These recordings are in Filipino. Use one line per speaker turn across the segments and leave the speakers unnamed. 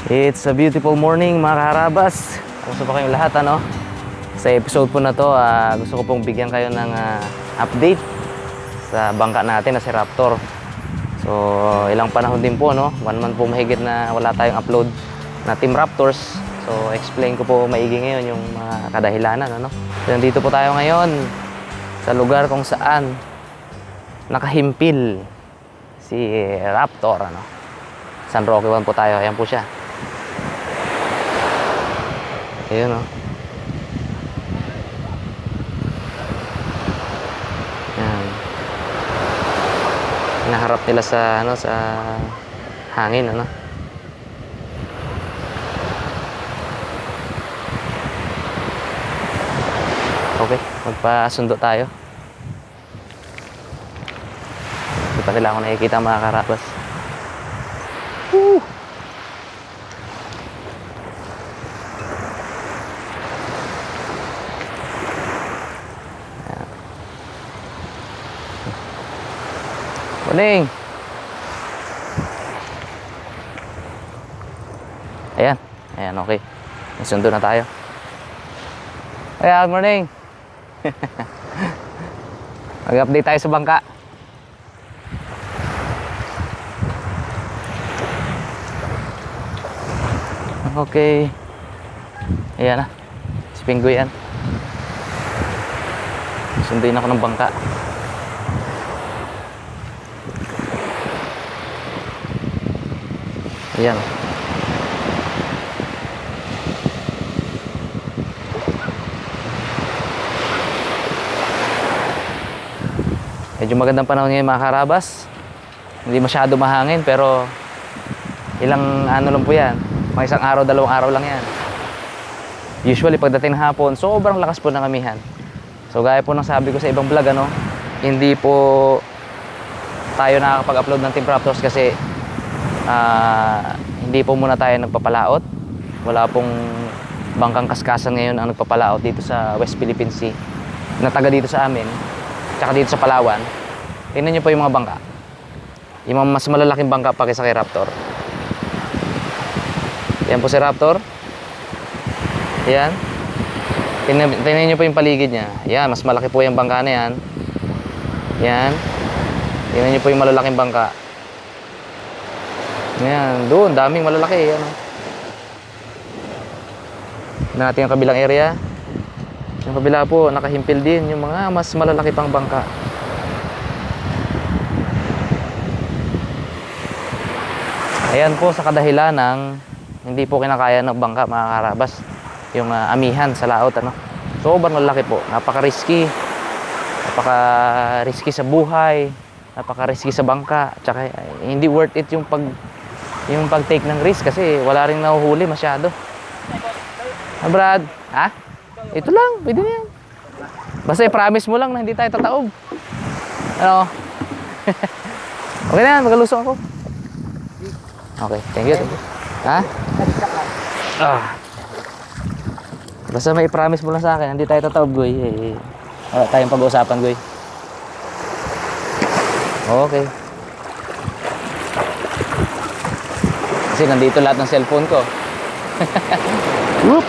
It's a beautiful morning mga kaharabas. Kumusta pa kayong lahat ano? Sa episode po na to, gusto ko pong bigyan kayo ng update sa bangka natin na si Raptor. So ilang panahon din po no, 1 month po mahigit na wala tayong upload na Team Raptors. So explain ko po maigi ngayon yung mga kadahilanan ano. So nandito po tayo ngayon sa lugar kung saan nakahimpil si Raptor ano. San Roque 1 po tayo, ayan po siya. Ayun o. Ayan. Hinaharap nila sa ano, sa hangin ano. Okay, magpasundo tayo. Hindi pa nila ako nakikita mga karabas. Woo! Morning. Ayan. Ayan, okay. Nasundo na tayo. Ayan, good morning. Mag-update tayo sa bangka. Okay. Ayan na. Si Pinggoy yan. Sunduin ako ng bangka. Ayan. Medyo magandang panahon ngayon mga karabas. Hindi masyado mahangin pero ilang ano lang po yan. Mga isang araw, 2 araw lang yan. Usually pagdating ng hapon, sobrang lakas po ng amihan. So gaya po ng sabi ko sa ibang vlog ano, hindi po tayo nakakapag-upload ng Team Raptors kasi hindi po muna tayo nagpapalaot. Wala pong bangkang kaskasan ngayon ang nagpapalaot dito sa West Philippine Sea na taga dito sa amin tsaka dito sa Palawan. Tingnan nyo po yung mga bangka, yung mga mas malalaking bangka pa kaysa kay Raptor. Yan po si Raptor. Yan. Tingnan nyo po yung paligid nya. Yan, mas malaki po yung bangka na yan. Yan. Tingnan nyo po yung malalaking bangka. Ayan, doon, daming malalaki. Ano. Tignan natin yung kabilang area. Yung kabila po, nakahimpil din yung mga mas malalaki pang bangka. Ayan po sa kadahilan ng hindi po kinakaya ng bangka mga karabas. Yung amihan sa laot. Ano. Sobrang malaki po. Napaka-risky. Napaka-risky sa buhay. Napaka-risky sa bangka. Tsaka hindi worth it yung pag-take ng risk kasi wala rin nahuhuli masyado. Brad, ha? Ito lang, pwede na yan. Basta i-promise mo lang na hindi tayo tataob. Ano? Okay na yan, magalusong ako. Okay, thank you. Ha? Basta may i-promise mo lang sa akin, hindi tayo tataob, Goy. Wala tayong pag-uusapan, Goy. Okay. Kasi nandito lahat ng cellphone ko. Whoop!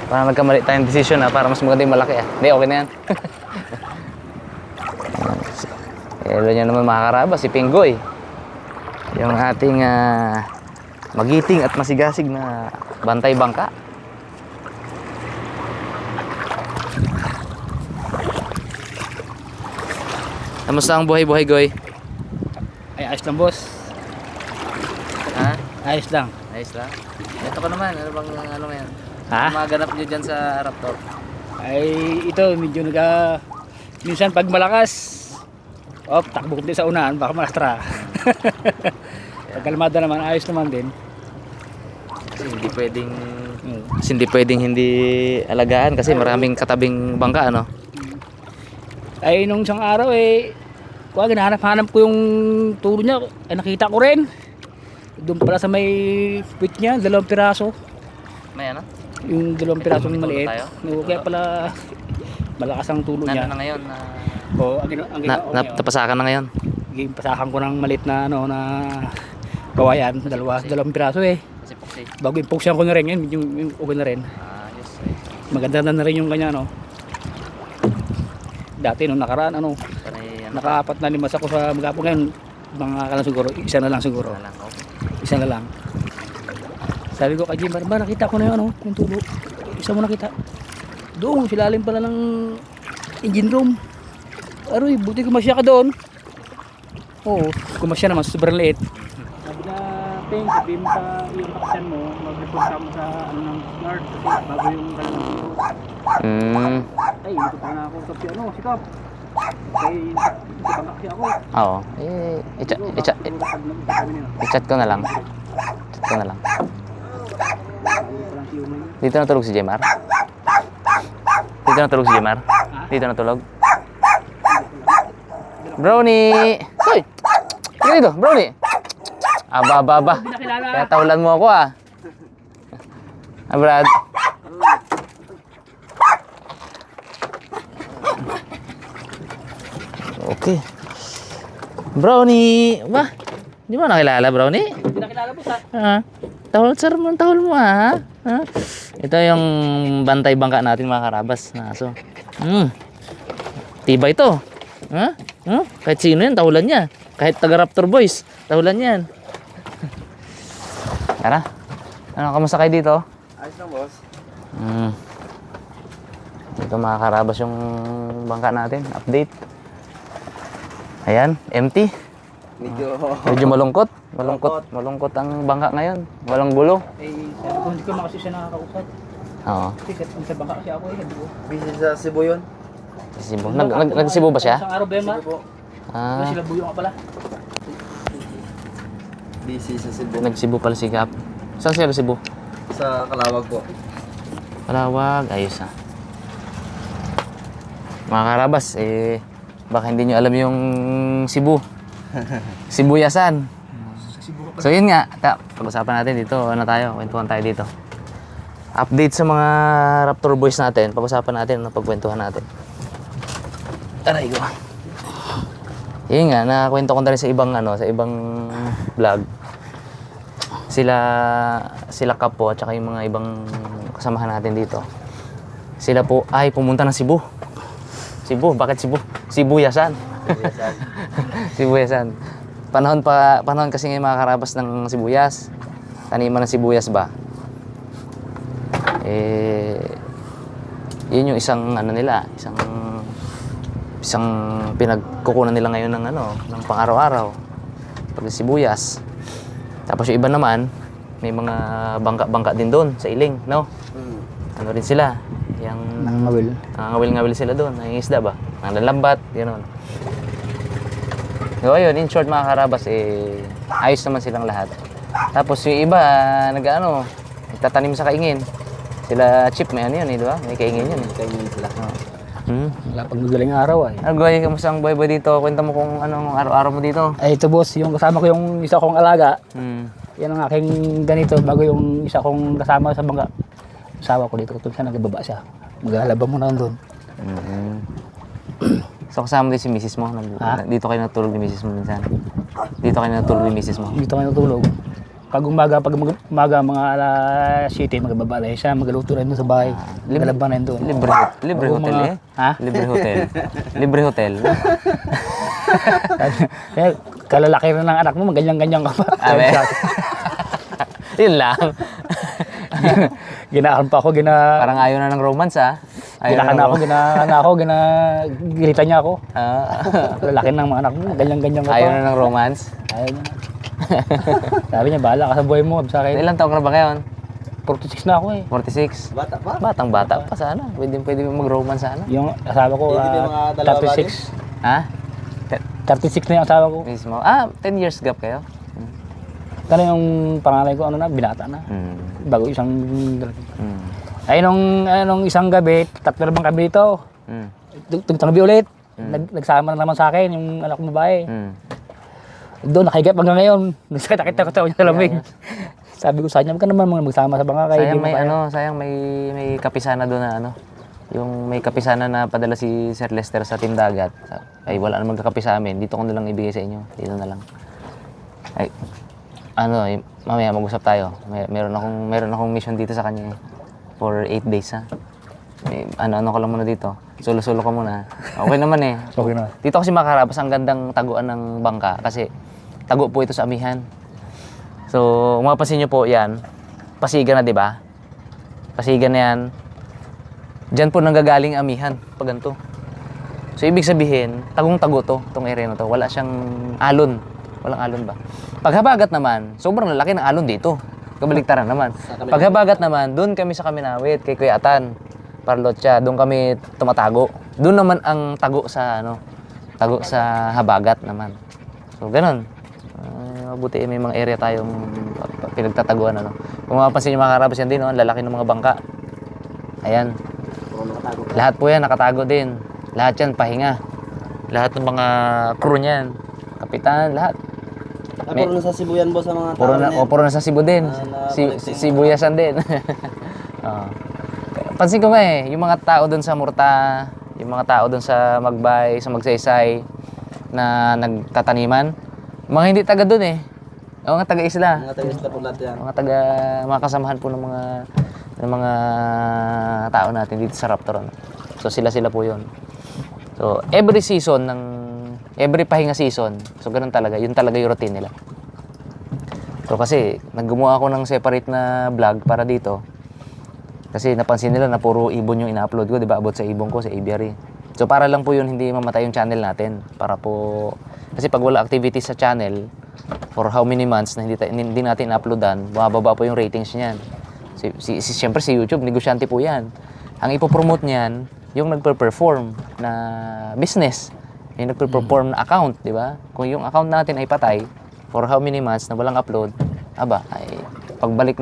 Parang nagkamali tayong decision para mas maganda yung malaki Hindi, okay na yan. Alam nyo naman mga karabas, si Pinggoy. Yung ating magiting at masigasig na bantay bangka. Kamusta ang buhay-buhay, Goy?
Ay, ayos lang, boss.
Ha?
Ayos lang.
Ayos lang. Ito ka naman, ano bang ano yan?
Ha?
Maganap nyo dyan sa Raptor.
Ay, ito, medyo minsan pag malakas, takbo ko din sa unahan, baka malastra. Pag kalmada naman, ayos naman din.
Kasi hindi pwedeng hindi alagaan kasi maraming katabing bangka, ano?
Ay, nung isang araw, hinahanap-hanap ko yung tulo niya. Ay, nakita ko rin. Doon pala sa may puwit niya, 2 piraso.
May ano?
Yung 2 pirasong maliit.
Tayo?
No, kaya pala malakas ang tulo niya.
Ano na ngayon?
O, ang ginawa ko ngayon,
Napasakan na ngayon.
pasakan ko ng malit na ano na kawayan, dalawang piraso eh.
Kasi puksi.
Bago ipoksyan ko na rin yan, yung okay na rin.
Ayos
Maganda na rin yung kanya no. Dati nung nakaraan ano,
Panay
nakaapat na limas ako sa magapo ngayon, mga kalang siguro, isa na lang siguro.
lang. Okay.
Isa na lang. Sabi ko kay Jimar, ba nakita ko na yung ano, yung tulo. Isa mo nakita. Doon, silalim pala ng engine room. Aroy, buti kumasya ka doon. Oo, kumasya naman, sobrang liit. Sabi na, Peng, sabihin mo sa yung kapsyan mo, mag-report ka mo sa ano ng guard kasi bago yung kanilang video. Ay, hindi ko pa na ako kapsi ano, sikap. Kay, pangak siya ako.
Oo. I-chat ko na lang. Chat ko na lang. Dito natulog si Jemar? Dito natulog si Jemar? Dito natulog? Brownie! Hoy! Tingnan dito, Brownie! Aba. Kaya tahulan mo ako ah. Brad. Okay. Brownie! Ba? Di mo nakilala, Brownie?
Hindi nakilala mo sa...
Tahol sir mo, tahol mo ha. Ito yung bantay bangka natin mga karabas na aso. Tiba ito. Kahit sino yan, tahulan niya. Kahit taga Raptor Boys, tahulan yan. Tara. Ano, kamusta kayo dito?
Ayos lang, boss.
Ito mga karabas yung bangka natin. Update. Ayan, empty. Medyo malungkot. Malungkot ang bangka ngayon. Walang gulo.
Eh, sabi ko, hindi ko na kasi siya nakakausap.
Oo.
Kasi sa bangka kasi ako eh, hindi ko.
Busy sa Cebu yun.
Cebu. Nag-Cebu ba siya?
Isang araw ba yun, Ma?
Sige po.
Sila buyo nga pala.
Busy sa Cebu.
Nag-Cebu pala si Gap. Saan siya Cebu?
Sa Kalawag po.
Palawag. Ayos ah. Mga karabas, baka hindi nyo alam yung Cebu. Sibuyasan. So yun nga, pag-usapan natin dito, kwentuhan tayo dito. Update sa mga Raptor Boys natin, pag-usapan natin, pagkwentuhan natin. Aray ko. Yun nga, nakakwento ko na rin sa ibang vlog. Sila Kapo at saka yung mga ibang kasamahan natin dito. Sila po ay pumunta ng Cebu. Cebu, bakit Cebu? Sibuyasan. Sibuyasan. Panahon kasi ngayon mga karabas ng sibuyas. Taniman ng sibuyas ba? Yun yung isang isang pinagkukunan nila ngayon ng pang-araw-araw. Pag sibuyas. Tapos yung iba naman, may mga bangka-bangka din doon sa iling, no? Ano rin sila? Yung ngawil sila doon, nangingisda ba? Nanlalambat, gano'n. So ayun, in short mga karabas, ayos naman silang lahat. Tapos yung iba, nagtatanim sa kaingin. Sila Chip, may yun di ba? May kaingin yun.
Kaingin sila.
Wala pang madaling araw ay.
Goy, kamusta ang boy dito? Kwenta mo kung anong araw-araw mo dito.
Ay ito boss, yung kasama ko yung isa kong alaga. Yan ang aking ganito bago yung isa kong kasama sa bangka. Asawa ko dito, kung siya nagbaba siya. Maghalaba mo na doon.
So kasama din si misis mo? Dito kayo natulog ni misis mo minsan? Dito kayo natulog ni misis mo?
Dito kayo natulog. Pag umaga mga alas 7, magbaba na siya, magluto na doon sa bahay. Maglalaba na doon.
Libre hotel
mga, Ha?
Libre hotel. Libre hotel.
Kalalaki na ng anak mo, ganyan-ganyan ka pa.
Yun lang.
Ginahan pa ako,
Parang ayaw na ng romance
ginagilitan niya ako. Lalaki ng mga anak mo, ganyan-ganyan ka pa.
Ayaw na ng romance?
Ayaw niya. Sabi niya, bahala ka sa buhay mo, sa akin.
Ilang taon ka na ba ngayon?
46 na ako eh.
46?
Bata pa?
Batang-bata pa sana. Pwede mag-romance sana.
Yung asawa ko,
Hindi mga dalawa
36.
Ha?
36 na yung asawa ko.
Mismo? 10 years gap kayo?
Kaya yung pangalay ko, binata na. Bago isang... Ay, nung isang gabi, tatlo naman kami dito. Tugtangbi ulit. Nagsama na naman sa akin, yung anak ko babae. Doon, nakigap hanggang ngayon. Nagsakit-akit ako niya sa lamig. Sabi ko sa kanya, ka naman magsama sa bangka.
Sayang may kapisana doon na Yung may kapisanan na padala si Sir Lester sa Team Dagat, ay wala namang kakapi sa amin, dito ko na lang ibigay sa inyo. Dito na lang. Ay, mamaya mag-usap tayo. Meron akong mission dito sa kanya for 8 days ha. Ano ka lang muna dito. Solo-solo ka muna. Okay naman eh.
Okay na.
Dito kasi Makarabas, ang gandang taguan ng bangka kasi tago po ito sa amihan. So, kung mapapansin nyo po yan, pasigan na, di ba? Pasigan na yan. Diyan po nanggagaling amihan pag ganito. So, ibig sabihin, tagong-tago to, itong area na to. Wala siyang alon. Walang alon ba? Paghabagat naman, sobrang lalaki ng alon dito. Kabaliktaran naman. Paghabagat naman, doon kami sa Kaminawit, kay Kuya Atan, Parlotya, doon kami tumatago. Doon naman ang tago sa habagat naman. So, ganun. Mabuti may mga area tayong pinagtataguan. Kung mapapansin nyo mga Karabas yan din, ang lalaki ng mga bangka. Ayan. Lahat po yan, nakatago din. Lahat yan, pahinga. Lahat ng mga crew niyan. Kapitan, lahat.
Puro na sa Cebu yan, boss, sa mga tao na yan.
Puro na sa Cebu din. Sibuyasan din. Pansin ko nga yung mga tao doon sa Murta, yung mga tao doon sa Magbay, sa Magsaysay, na nagtataniman, mga hindi taga doon mga taga-isla.
Mga taga-isla po lahat yan.
Mga kasamahan po ng mga tao natin dito sa Raptor. So sila po yun. So every pahinga season, so ganun talaga, yun talaga yung routine nila. So kasi naggumawa ako ng separate na vlog para dito. Kasi napansin nila na puro ibon yung ina-upload ko, 'di ba? About sa ibon ko sa aviary. So para lang po yun hindi mamatay yung channel natin. Para po kasi pag wala activity sa channel for how many months na hindi natin uploadan, bumababa po yung ratings niyan. Siyempre si YouTube, negosyante po 'yan. Ang ipopromote niyan, yung nagpe-perform na business. Yung nagpe-perform na account, di ba? Kung yung account natin ay patay for how many months na walang upload, ay pagbalik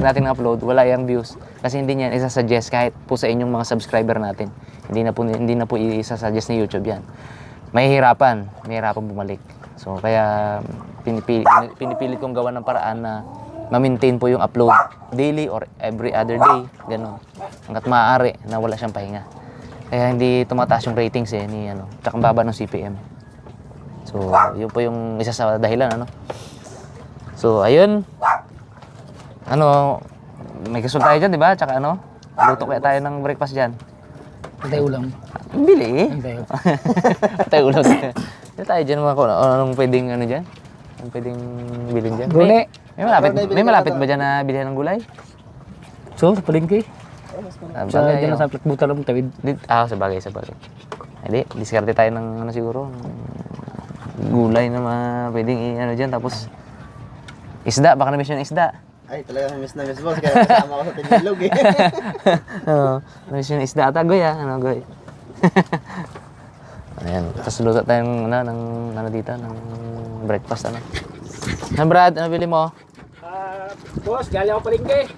natin ng upload, wala yung views. Kasi hindi niyan isa-suggest kahit po sa inyong mga subscriber natin. Hindi na po isa-suggest ni YouTube yan. Mahirapan bumalik. So kaya pinipilit kong gawa ng paraan na ma-maintain po yung upload daily or every other day, gano'n. Hangga't maaari na wala siyang pahinga. Kaya hindi tumataas yung ratings tsaka ang baba ng CPM. So, yun po yung isa sa dahilan, So, ayun. May gasol tayo dyan, di ba? Tsaka luto kaya tayo ng breakfast dyan.
Patay ulam.
Bili.
Tayo.
Tayo ulam. Hindi tayo dyan mga anong pwedeng dyan? Anong pwedeng bilhin dyan?
Gulay.
May malapit ba dyan na bilihan ng gulay?
So, sa palengke. Sa
Bagay,
dyan sa plakbuta lang tawid.
sa bagay. Hindi, diskarte tayo ng siguro. Gulay na pwedeng dyan. Tapos, isda, baka na-miss yung isda.
Ay, talaga miss na miss, boss. Kaya kasama ko sa Tinilog
Oo, na-miss yung isda. Goy Goy. Ayan, tapos luto tayong dito, ng breakfast, Brad, ano bili mo?
Boss, galing ako palengke.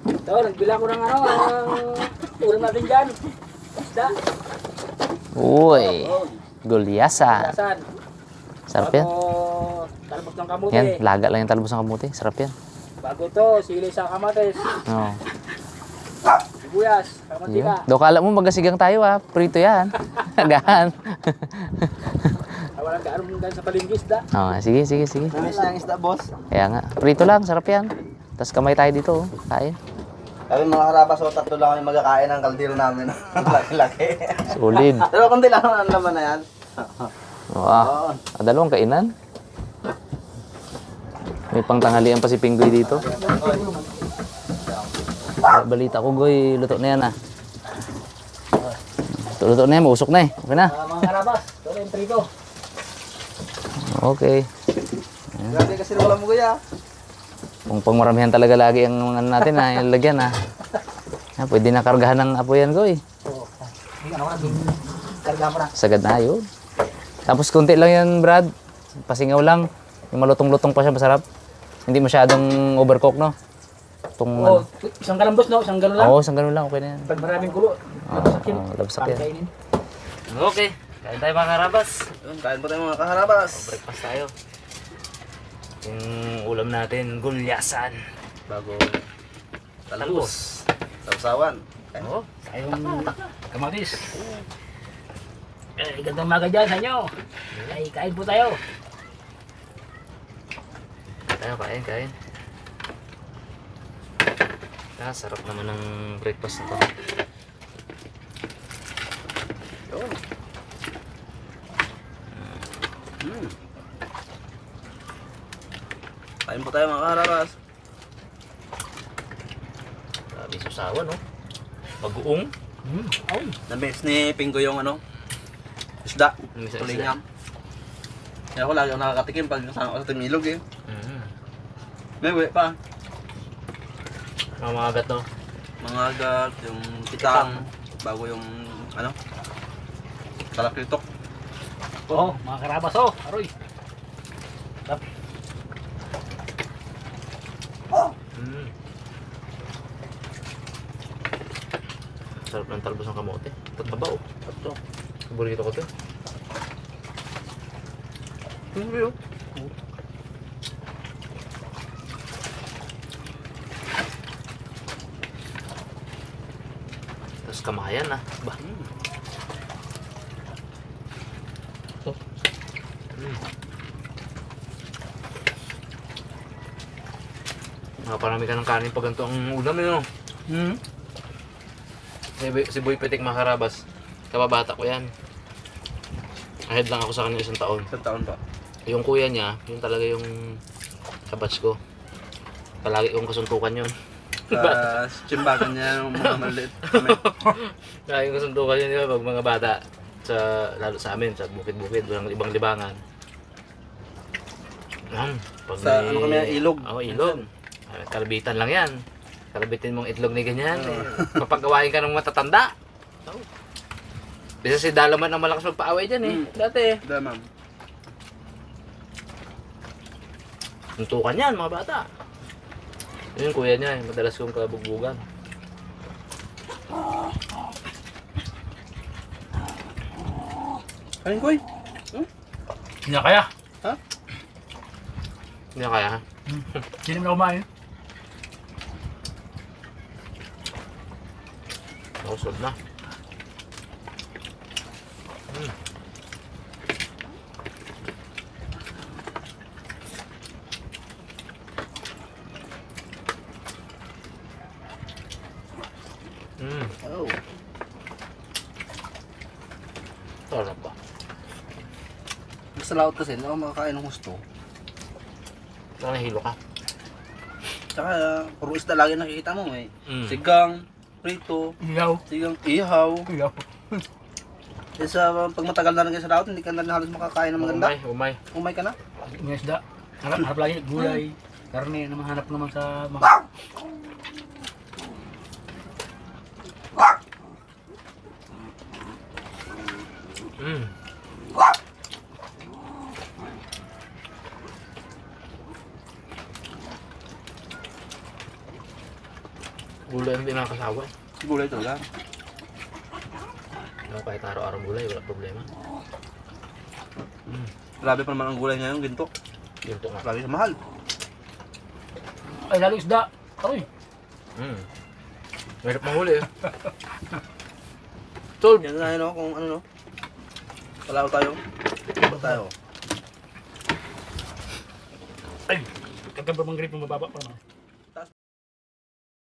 Ito, nagbila ko ng ulam natin dyan. Isda.
Uy, gulyasan.
Asan?
Sarap yan.
Talbos ng kamote.
Yan, laga lang yung talbos ng kamote. Sarap yan.
Bago to, sili sa kamates.
Oo.
Sibuyas, kamatika.
Do kala mo magasigang tayo prito yan. Agahan.
Walang kaano mong sa palengke isda.
Sige.
Na-miss na yung isda, boss.
Kaya nga, prito lang, sarap yan. Tapos kamay tayo dito, kain.
Kami mga Karabas, tatlo lang kami magkakain ng kaldero namin. Laki-laki.
Solid.
Pero kundi lang ang laman na yan.
Wow. Dalawang kainan. May pangtanghalian pa si Pinggoy dito. Balita ko, Goy, luto na yan Luto na yan, mausok na Okay na.
Mga Karabas, ito na yung prito.
Okay.
Grabe kasi wala mo kuya.
Kung pangmaramihan talaga lagi ang mga natin yung lagyan pwede na kargahan ng apo yan, Goy.
Karga mo na.
Sagad na yun. Tapos konti lang yan, Brad. Pasingaw lang. Yung malutong-lutong pa siya, masarap. Hindi masyadong overcook, no?
Isang galambos, no? Isang gano'n lang?
Oo, isang ganun lang. Okay na yan.
Pag maraming kulo, labsakin.
Labsak yan.
Pagkainin.
Okay. Kain tayo mga Karabas.
Kain po tayo mga Karabas.
Breakfast tayo. Yung ulam natin, gulyasan. Bago
Talbos. Sausawan.
Oo.
Tayong kamatis. Gandang maga dyan sa inyo. Ay, kain po tayo.
Tayo, kain. Sarap naman ng breakfast na to.
Kain po tayo mga karabas.
Grabe susawa, no? Bagoong.
Ay,
Na-miss ni Pingo yung ano, isda.
Na-miss ang
Tulingam. Kaya ako lagi ako nakakatikim pag kasama ko sa Timilog eh. May uwi pa.
Mga agat, no?
Mga agat, yung kitang, bago yung ano, talakritok.
oh, mga karabas oh. Aroy. Tap.
Sarap ng talbos ng kamote. Tataba, oh. Ito. Paborito ko to.
Yung
Tapos kamayan, ah. Ba? Oh. Nakaparami ka ng kanin pag ganito ang ulam, eh, no? Si Boy Pitik Makarabas. Kababata ko yan. Ahead lang ako sa kanya 1 taon.
Isang taon pa.
Yung kuya niya, yung talaga yung kabatch ko. Palagi kong kasuntukan yun.
Sa chimbagan niya yung mga maliit.
Palagi kong kasuntukan yun, di ba? Pag mga bata, lalo sa amin, sa bukid-bukid, walang ibang libangan. Pag
Sa ano kami, ilog.
Oo, ilog. Kalabitan lang yan. Kalabitin mong itlog ni ganyan. Mapagawain ka ng matatanda. Bisa si Dalaman ang malakas magpaaway dyan eh. Dati.
Da, ma'am.
Tuntukan yan mga bata. Yun yung kuya niya, madalas kong kabugbugan.
Kain ko eh.
Hindi na kaya.
Ha?
Hindi na kaya ha?
Hindi na kumain.
Nakusod na.
Oh.
Sarap ba?
Basta laot kasi, hindi ako makakain ng gusto.
Saka nahilo ka.
Tsaka, puro isda lagi nakikita mo eh.
Mm.
Sigang, prito,
Iyaw.
sigang ihaw.
Iyaw.
Kaya pag matagal na rin kayo sa laot, hindi ka na halos makakain ng maganda.
Umay.
Umay ka na.
May isda. Harap lagi, gulay. Karne, naman hanap naman sa mga...
Gulay ang pinakasawa.
Gulay talaga.
Kahit araw-araw gulay, wala problema.
Grabe pa naman ang gulay ngayon, ginto.
Ginto nga.
Grabe sa mahal.
Ay, lalo isda. Aroy.
Mahirap mahuli eh. Tol!
Yan na yun, kung ano no. Palaw tayo. Ano tayo?
Ay, kagamba mang grip mababa pa naman.